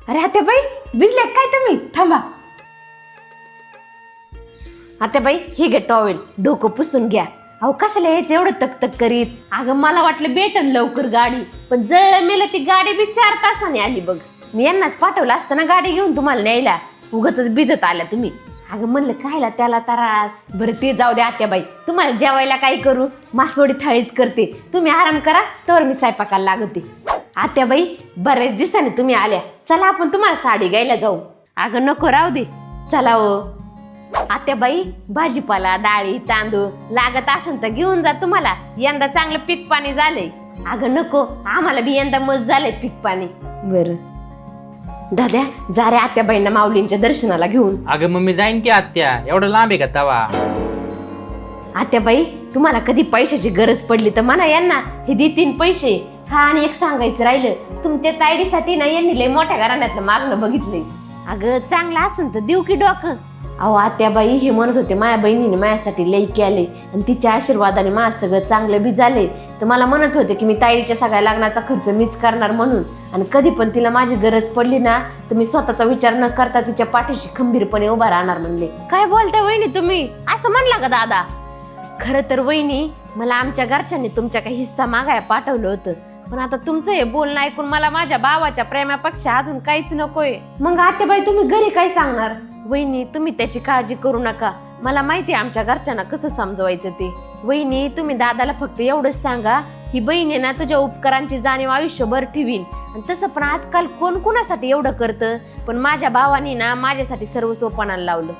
अरे आत्याबाई, भिजले काय तुम्ही? थांबा. आत्याबाई, ही घे टॉवेल, डोकं पुसून घ्या. अहो कशाला यायचं एवढं तक करीत? अगं मला वाटलं भेटन लवकर गाडी, पण जळलं मेलं ती गाडी बी 4 तासाने आली बघ. मी यांनाच पाठवलं असतं ना गाडी घेऊन तुम्हाला न्यायला, उगाचच भिजत आल्या तुम्ही. अगं म्हणलं कायला त्याला त्रास. बरं ते जाऊ द्या आत्याबाई, तुम्हाला जेवायला काय करू? मासवडी थाळीच करते, तुम्ही आराम करा, तर मी स्वयंपाकाला लागते. आत्याबाई, बरेच दिवसांनी तुम्ही आल्या, चला आपण तुम्हाला साडी घ्यायला जाऊ. अगं नको, राहू दे, चला हो. आत्याबाई, भाजीपाला, डाळी, तांदूळ लागत असेल तर घेऊन जा, तुम्हाला यंदा चांगलं पीक पाणी झालंय. अगं नको, आम्हाला बी यंदा मस्त झालंय पीक पाणी. बरं दाद्या, जा रे आत्याबाईंना माऊलींच्या दर्शनाला घेऊन. अगं मम्मी जाईन की आत्या, एवढं लांब आहे का तवा? आत्याबाई, तुम्हाला कधी पैशाची गरज पडली तर म्हणा यांना, हे देतीन पैसे. हा, आणि एक सांगायचं राहिलं, तुमच्या तायडीसाठी ना यांनी लय मोठ्या घराण्यातलं मागणं बघितलंय. अगं चांगलं असेल तर देऊ की डोकं. अहो आत्याबाई, हे म्हणत होते माझ्या बहिणीने माझ्यासाठी लई केले आणि तिच्या आशीर्वादाने माझं सगळं चांगलं बी झाले. तर मला म्हणत होते की मी ताईच्या सगळ्या लग्नाचा खर्च मीच करणार म्हणून, आणि कधी पण तिला माझी गरज पडली ना तर मी स्वतःचा विचार न करता तिच्या पाठीशी खंबीरपणे उभा राहणार म्हणले. काय बोलताय वहिनी तुम्ही? असं म्हणला का दादा? खरं तर वहिनी, मला आमच्या घरच्यांनी तुमच्या काही हिस्सा मागाय पाठवलं होतं, पण आता तुमचं हे बोलणं ऐकून मला माझ्या भावाच्या प्रेमापेक्षा अजून काहीच नकोय. मग आत्याबाई, तुम्ही घरी काय सांगणार? वहिनी, तुम्ही त्याची काळजी करू नका, मला माहिती आहे आमच्या घरच्यांना कसं समजवायचं ते. वहिनी, तुम्ही दादाला फक्त एवढंच सांगा, ही बहीण आहे ना तुझ्या उपकारांची जाणीव आयुष्यभर ठेवीन. आणि तसं पण आजकाल कोण कोणासाठी एवढं करतं, पण माझ्या भावानी ना माझ्यासाठी सर्व सोपानाला लावलं.